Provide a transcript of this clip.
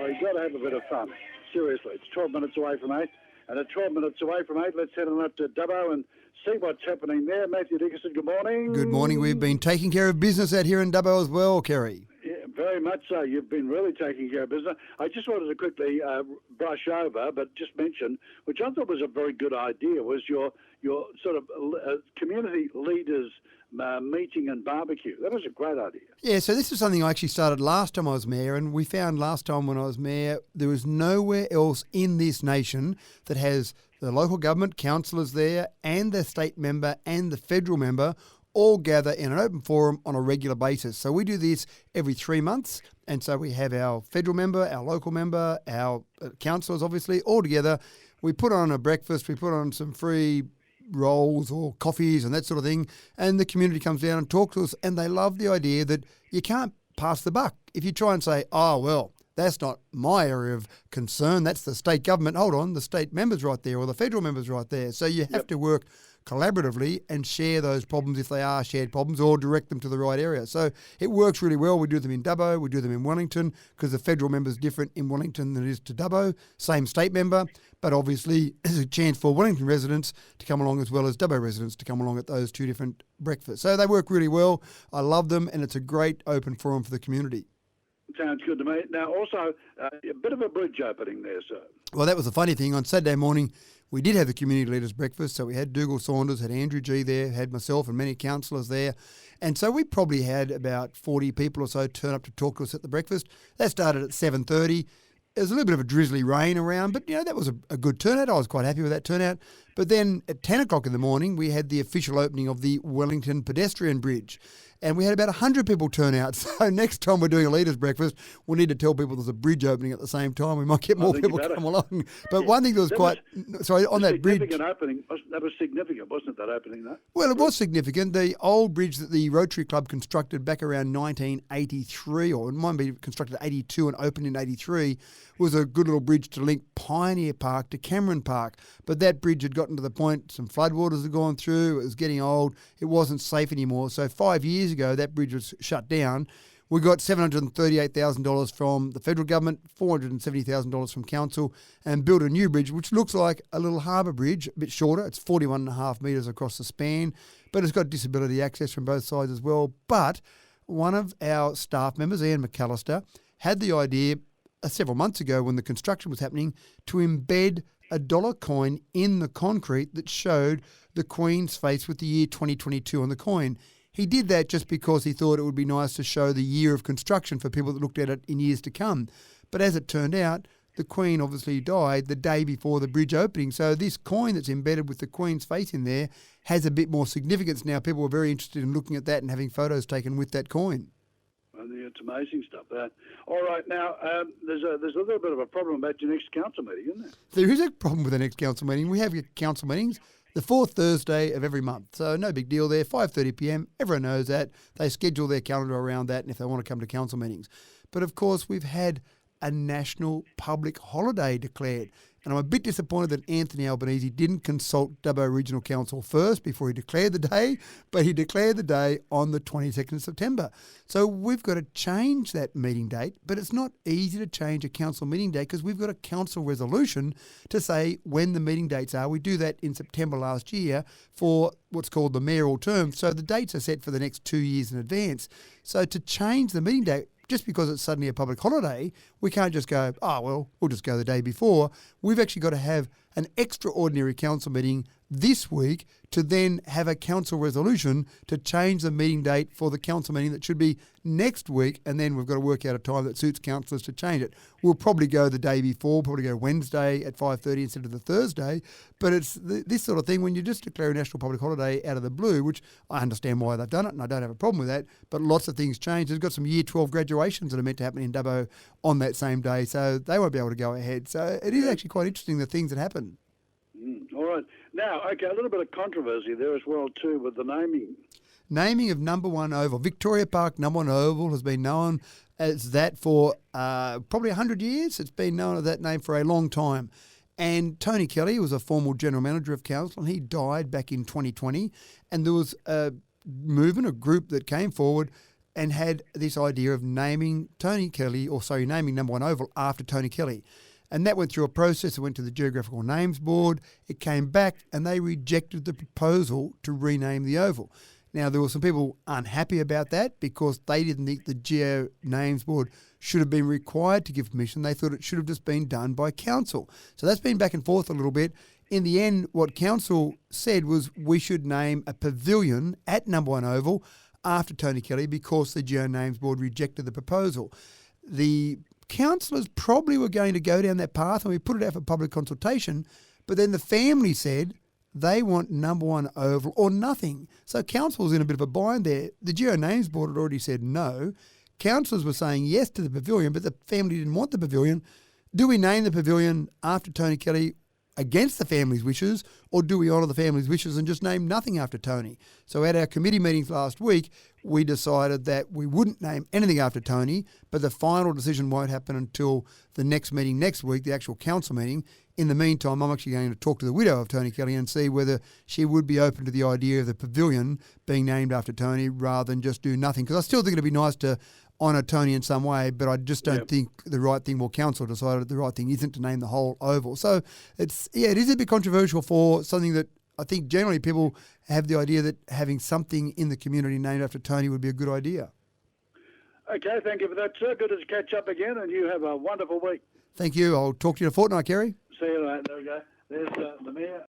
Oh, you've got to have a bit of fun. Seriously, it's 12 minutes away from 8. And at 12 minutes away from 8, let's head on up to Dubbo and see what's happening there. Matthew Dickinson, good morning. Good morning. We've been taking care of business out here in Dubbo as well, Kerry. Yeah, very much so. You've been really taking care of business. I just wanted to quickly brush over, but just mention, which I thought was a very good idea, was your sort of community leaders meeting and barbecue. That was a great idea. Yeah, so this is something I actually started last time I was mayor, and we found last time when I was mayor, there was nowhere else in this nation that has the local government, councillors there, and the state member and the federal member all gather in an open forum on a regular basis. So we do this every 3 months, and so we have our federal member, our local member, our councillors obviously, all together. We put on a breakfast, we put on some free rolls or coffees and that sort of thing, and the community comes down and talks to us, and they love the idea that you can't pass the buck. If you try and say, oh, well, that's not my area of concern, that's the state government, hold on, the state member's right there or the federal member's right there. So you have to work collaboratively and share those problems if they are shared problems, or direct them to the right area. So it works really well. We do them in Dubbo, we do them in Wellington, because the federal member's different in Wellington than it is to Dubbo. Same state member, but obviously there's a chance for Wellington residents to come along as well as Dubbo residents to come along at those two different breakfasts. So they work really well. I love them, and it's a great open forum for the community. Sounds good to me. Now, also, a bit of a bridge opening there, sir. Well, that was the funny thing. On Saturday morning, we did have the community leaders breakfast. So we had Dougal Saunders, had Andrew G there, had myself and many councillors there. And so we probably had about 40 people or so turn up to talk to us at the breakfast. That started at 7:30. There was a little bit of a drizzly rain around, but, that was a good turnout. I was quite happy with that turnout. But then at 10 o'clock in the morning, we had the official opening of the Wellington pedestrian bridge. And we had about 100 people turn out. So next time we're doing a leaders' breakfast, we need to tell people there's a bridge opening at the same time. We might get more people come along. But one thing that was on that bridge. Significant opening. That was significant, wasn't it, that opening, though? Well, it was significant. The old bridge that the Rotary Club constructed back around 1983, or it might be constructed in 82 and opened in 83, was a good little bridge to link Pioneer Park to Cameron Park. But that bridge had gotten to the point, some floodwaters had gone through, it was getting old, it wasn't safe anymore. So 5 years ago, that bridge was shut down. We got $738,000 from the federal government, $470,000 from council, and built a new bridge, which looks like a little harbour bridge, a bit shorter. It's 41.5 metres across the span, but it's got disability access from both sides as well. But one of our staff members, Ian McAllister, had the idea several months ago when the construction was happening to embed a dollar coin in the concrete that showed the Queen's face with the year 2022 on the coin. He did that just because he thought it would be nice to show the year of construction for people that looked at it in years to come. But as it turned out, the Queen obviously died the day before the bridge opening. So this coin that's embedded with the Queen's face in there has a bit more significance now. People were very interested in looking at that and having photos taken with that coin. I think it's amazing stuff. All right, now, there's a little bit of a problem about your next council meeting, isn't there? There is a problem with the next council meeting. We have council meetings the fourth Thursday of every month. So no big deal there, 5:30 p.m. Everyone knows that. They schedule their calendar around that, and if they want to come to council meetings. But of course, we've had a national public holiday declared. And I'm a bit disappointed that Anthony Albanese didn't consult Dubbo Regional Council first before he declared the day, but he declared the day on the 22nd of September. So we've got to change that meeting date, but it's not easy to change a council meeting date because we've got a council resolution to say when the meeting dates are. We do that in September last year for what's called the mayoral term. So the dates are set for the next 2 years in advance. So to change the meeting date, just because it's suddenly a public holiday, we can't just go, we'll just go the day before. We've actually got to have an extraordinary council meeting this week to then have a council resolution to change the meeting date for the council meeting that should be next week, and then we've got to work out a time that suits councillors to change it. We'll probably go the day before, probably go Wednesday at 5:30 instead of the Thursday, but it's this sort of thing when you just declare a national public holiday out of the blue, which I understand why they've done it, and I don't have a problem with that, but lots of things change. There's got some Year 12 graduations that are meant to happen in Dubbo on that same day, so they won't be able to go ahead. So it is actually quite interesting, the things that happen. All right. Now, okay, a little bit of controversy there as well too with the naming. Naming of Number One Oval. Victoria Park Number One Oval has been known as that for probably 100 years. It's been known as that name for a long time. And Tony Kelly was a former general manager of council, and he died back in 2020. And there was a movement, a group that came forward and had this idea of naming naming Number One Oval after Tony Kelly. And that went through a process. It went to the Geographical Names Board. It came back and they rejected the proposal to rename the oval. Now, there were some people unhappy about that because they didn't think the Geo Names Board should have been required to give permission. They thought it should have just been done by council. So that's been back and forth a little bit. In the end, what council said was we should name a pavilion at Number One Oval after Tony Kelly because the Geo Names Board rejected the proposal. The councillors probably were going to go down that path and we put it out for public consultation, but then the family said they want Number One Oval or nothing. So council was in a bit of a bind there. The Geo Names Board had already said no. Councillors were saying yes to the pavilion, but the family didn't want the pavilion. Do we name the pavilion after Tony Kelly against the family's wishes, or do we honour the family's wishes and just name nothing after Tony? So at our committee meetings last week, we decided that we wouldn't name anything after Tony, but the final decision won't happen until the next meeting next week, the actual council meeting. In the meantime, I'm actually going to talk to the widow of Tony Kelly and see whether she would be open to the idea of the pavilion being named after Tony rather than just do nothing. Because I still think it'd be nice to honour Tony in some way, but I just don't think the right thing, council decided the right thing isn't to name the whole oval. So it is a bit controversial for something that I think generally people have the idea that having something in the community named after Tony would be a good idea. Okay, thank you for that, sir. Good to catch up again, and you have a wonderful week. Thank you. I'll talk to you in a fortnight, Kerry. See you later. There we go. There's the mayor.